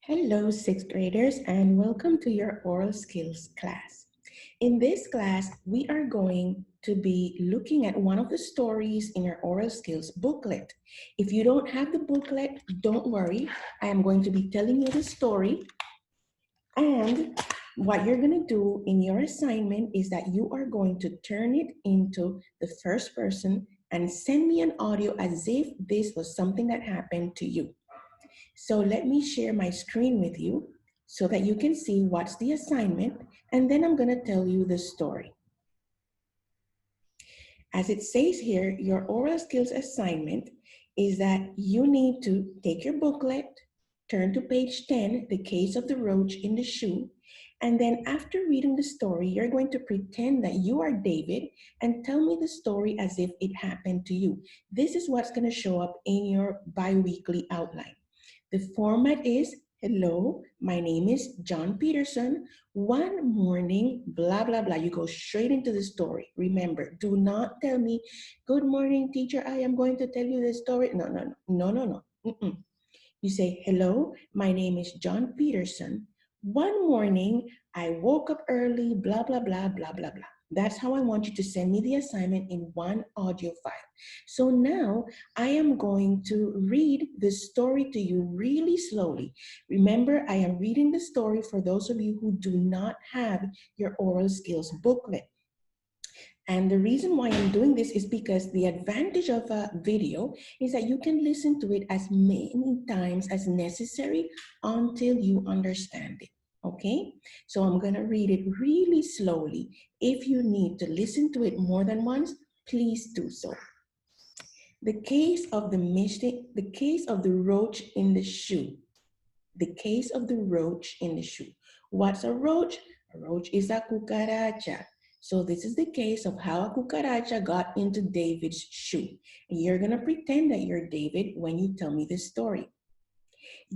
Hello, sixth graders, and welcome to your oral skills class. In this class, we are going to be looking at one of the stories in your oral skills booklet. If you don't have the booklet, don't worry. I am going to be telling you the story. And what you're going to do in your assignment is that you are going to turn it into the first person and send me an audio as if this was something that happened to you. So let me share my screen with you so that you can see what's the assignment, and then I'm gonna tell you the story. As it says here, your oral skills assignment is that you need to take your booklet, turn to page 10, the case of the roach in the shoe, and then after reading the story, you're going to pretend that you are David and tell me the story as if it happened to you. This is what's gonna show up in your bi-weekly outline. The format is, hello, my name is John Peterson. One morning, blah, blah, blah. You go straight into the story. Remember, do not tell me, good morning, teacher, I am going to tell you the story. No, no, no, no, no, no. You say, hello, my name is John Peterson. One morning, I woke up early, blah, blah, blah, blah, blah, blah. That's how I want you to send me the assignment in one audio file. So now I am going to read the story to you really slowly. Remember, I am reading the story for those of you who do not have your oral skills booklet. And the reason why I'm doing this is because the advantage of a video is that you can listen to it as many times as necessary until you understand it. Okay, so I'm gonna read it really slowly. If you need to listen to it more than once, please do so. The case of the case of the roach in the shoe. The case of the roach in the shoe. What's a roach? A roach is a cucaracha. So this is the case of how a cucaracha got into David's shoe. And you're gonna pretend that you're David when you tell me this story.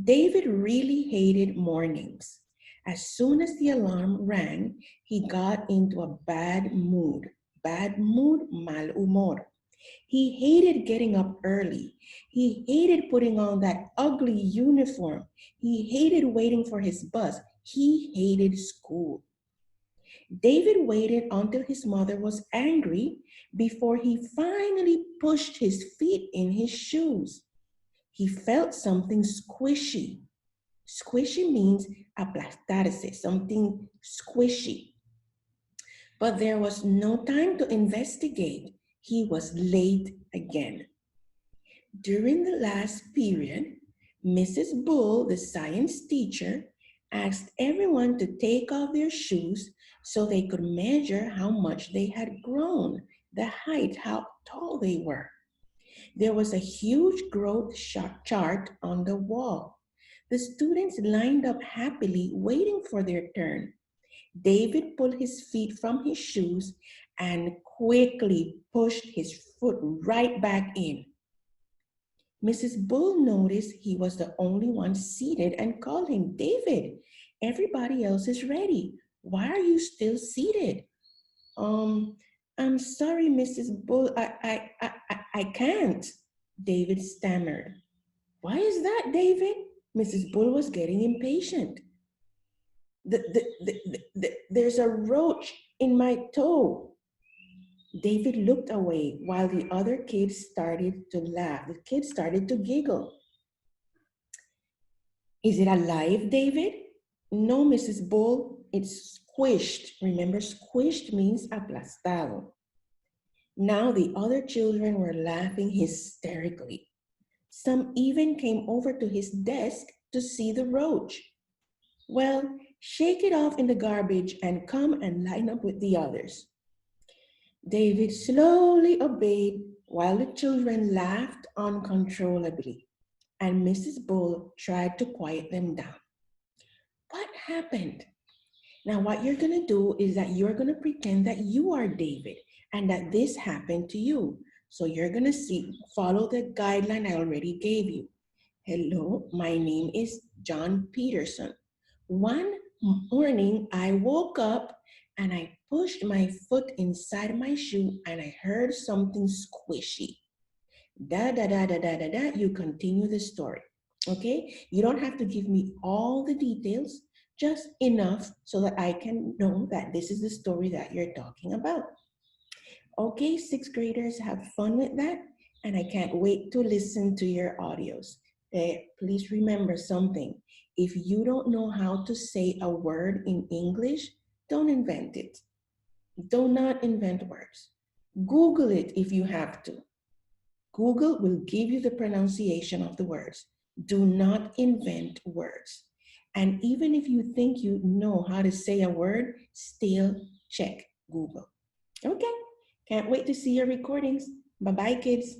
David really hated mornings. As soon as the alarm rang, he got into a bad mood. Bad mood, mal humor. He hated getting up early. He hated putting on that ugly uniform. He hated waiting for his bus. He hated school. David waited until his mother was angry before he finally pushed his feet in his shoes. He felt something squishy. Squishy means aplastarse, something squishy. But there was no time to investigate. He was late again. During the last period, Mrs. Bull, the science teacher, asked everyone to take off their shoes so they could measure how much they had grown, the height, how tall they were. There was a huge growth chart on the wall. The students lined up happily, waiting for their turn. David pulled his feet from his shoes and quickly pushed his foot right back in. Mrs. Bull noticed he was the only one seated and called him, David, everybody else is ready. Why are you still seated? I'm sorry, Mrs. Bull, I can't, David stammered. Why is that, David? Mrs. Bull was getting impatient. There's a roach in my toe. David looked away while the other kids started to laugh. The kids started to giggle. Is it alive, David? No, Mrs. Bull, it's squished. Remember, squished means aplastado. Now the other children were laughing hysterically. Some even came over to his desk to see the roach. Well, shake it off in the garbage and come and line up with the others. David slowly obeyed while the children laughed uncontrollably, and Mrs. Bull tried to quiet them down. What happened? Now, what you're going to do is that you're going to pretend that you are David and that this happened to you. So you're going to follow the guideline I already gave you. Hello, my name is John Peterson. One morning, I woke up and I pushed my foot inside my shoe and I heard something squishy. Da, da, da, da, da, da, da. You continue the story. Okay? You don't have to give me all the details, just enough so that I can know that this is the story that you're talking about. Okay, sixth graders, have fun with that. And I can't wait to listen to your audios. Please remember something. If you don't know how to say a word in English, don't invent it. Do not invent words. Google it if you have to. Google will give you the pronunciation of the words. Do not invent words. And even if you think you know how to say a word, still check Google. Okay, can't wait to see your recordings. Bye bye, kids.